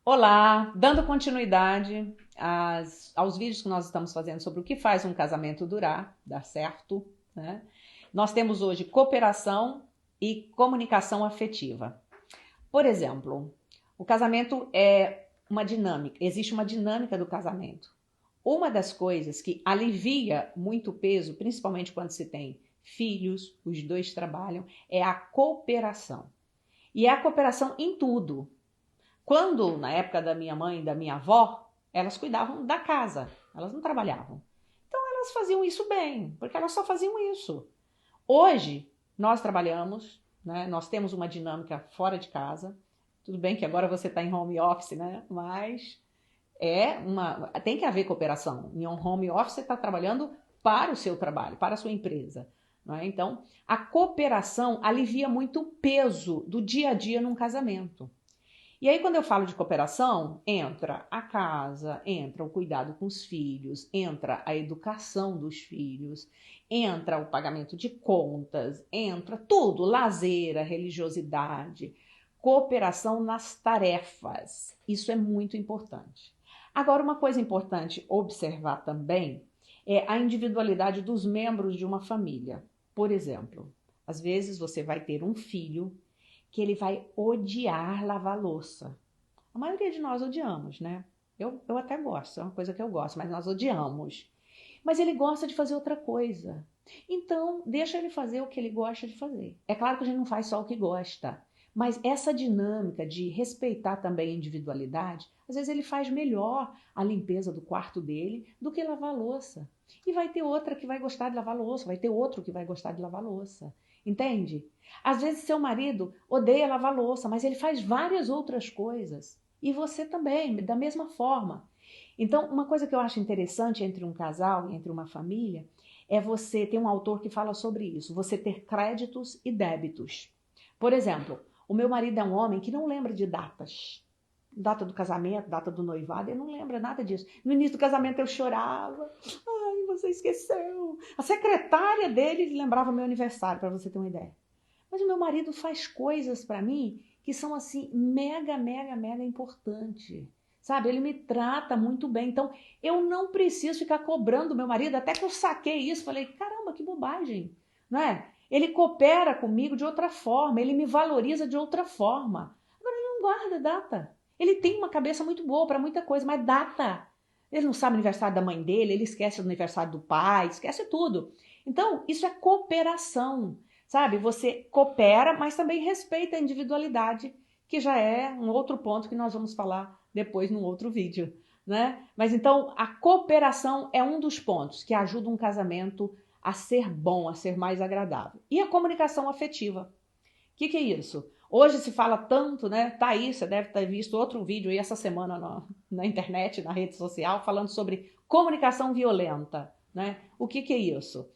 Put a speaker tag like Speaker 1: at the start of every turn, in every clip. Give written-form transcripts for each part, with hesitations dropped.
Speaker 1: Olá, dando continuidade aos vídeos que nós estamos fazendo sobre o que faz um casamento dar certo, né? Nós temos hoje cooperação e comunicação afetiva. Por exemplo, o casamento é uma dinâmica, existe uma dinâmica do casamento. Uma das coisas que alivia muito o peso, principalmente quando se tem filhos, os dois trabalham, é a cooperação. E é a cooperação em tudo. Quando, na época da minha mãe e da minha avó, elas cuidavam da casa, elas não trabalhavam. Então elas faziam isso bem, porque elas só faziam isso. Hoje, nós trabalhamos, né? Nós temos uma dinâmica fora de casa. Tudo bem que agora você está em home office, né? Mas tem que haver cooperação. Em um home office você está trabalhando para o seu trabalho, para a sua empresa. Não é? Então, a cooperação alivia muito o peso do dia a dia num casamento. E aí, quando eu falo de cooperação, entra a casa, entra o cuidado com os filhos, entra a educação dos filhos, entra o pagamento de contas, entra tudo, lazer, a religiosidade, cooperação nas tarefas. Isso é muito importante. Agora, uma coisa importante observar também é a individualidade dos membros de uma família. Por exemplo, às vezes você vai ter um filho que ele vai odiar lavar louça. A maioria de nós odiamos, né? Eu até gosto, é uma coisa que eu gosto, mas nós odiamos. Mas ele gosta de fazer outra coisa. Então, deixa ele fazer o que ele gosta de fazer. É claro que a gente não faz só o que gosta, mas essa dinâmica de respeitar também a individualidade, às vezes ele faz melhor a limpeza do quarto dele do que lavar louça. E vai ter outra que vai gostar de lavar louça, vai ter outro que vai gostar de lavar louça. Entende? Às vezes seu marido odeia lavar louça, mas ele faz várias outras coisas. E você também, da mesma forma. Então, uma coisa que eu acho interessante entre um casal e entre uma família é você ter um autor que fala sobre isso, você ter créditos e débitos. Por exemplo, o meu marido é um homem que não lembra de datas. Data do casamento, data do noivado, ele não lembra nada disso. No início do casamento eu chorava. Ai, você esqueceu. A secretária dele lembrava meu aniversário, para você ter uma ideia. Mas o meu marido faz coisas para mim que são assim mega, mega, mega importante. Sabe, ele me trata muito bem. Então, eu não preciso ficar cobrando o meu marido, até que eu saquei isso, falei, caramba, que bobagem, não é? Ele coopera comigo de outra forma, ele me valoriza de outra forma. Agora, ele não guarda data. Ele tem uma cabeça muito boa para muita coisa, mas data. Ele não sabe o aniversário da mãe dele, ele esquece o aniversário do pai, esquece tudo. Então, isso é cooperação, sabe? Você coopera, mas também respeita a individualidade, que já é um outro ponto que nós vamos falar depois num outro vídeo, né? Mas então, a cooperação é um dos pontos que ajuda um casamento a ser bom, a ser mais agradável. E a comunicação afetiva. O que é isso? Hoje se fala tanto, né? Tá aí, você deve ter visto outro vídeo aí essa semana na internet, na rede social, falando sobre comunicação violenta, né? O que é isso?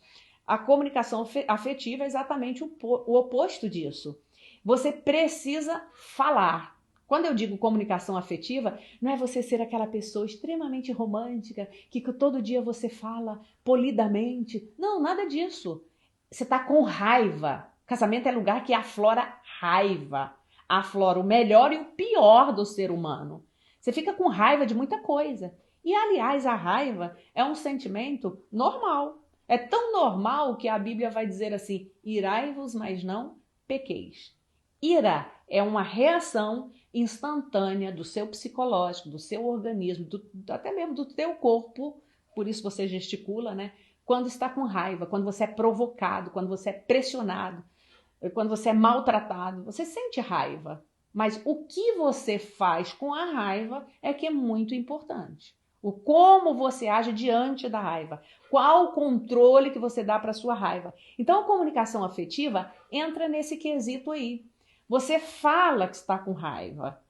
Speaker 1: A comunicação afetiva é exatamente o oposto disso. Você precisa falar. Quando eu digo comunicação afetiva, não é você ser aquela pessoa extremamente romântica, que todo dia você fala polidamente. Não, nada disso. Você está com raiva. Casamento é lugar que aflora raiva. Aflora o melhor e o pior do ser humano. Você fica com raiva de muita coisa. E, aliás, a raiva é um sentimento normal. É tão normal que a Bíblia vai dizer assim, irai-vos, mas não pequeis. Ira é uma reação instantânea do seu psicológico, do seu organismo, até mesmo do teu corpo, por isso você gesticula, né? Quando está com raiva, quando você é provocado, quando você é pressionado, quando você é maltratado, você sente raiva. Mas o que você faz com a raiva é que é muito importante. O como você age diante da raiva. Qual o controle que você dá para a sua raiva. Então, a comunicação afetiva entra nesse quesito aí. Você fala que está com raiva.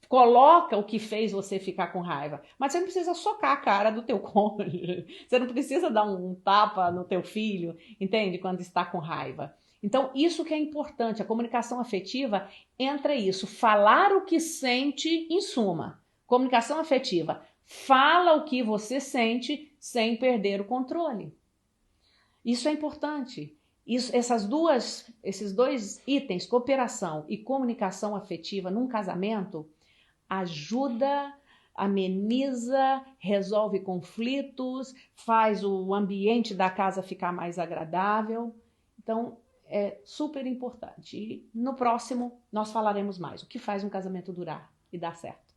Speaker 1: Coloca o que fez você ficar com raiva. Mas você não precisa socar a cara do teu cônjuge. Você não precisa dar um tapa no teu filho, entende? Quando está com raiva. Então, isso que é importante. A comunicação afetiva entra isso. Falar o que sente, em suma. Comunicação afetiva. Fala o que você sente sem perder o controle. Isso é importante. Esses dois itens, cooperação e comunicação afetiva num casamento, ajuda, ameniza, resolve conflitos, faz o ambiente da casa ficar mais agradável. Então, é super importante. E no próximo, nós falaremos mais. O que faz um casamento durar e dar certo.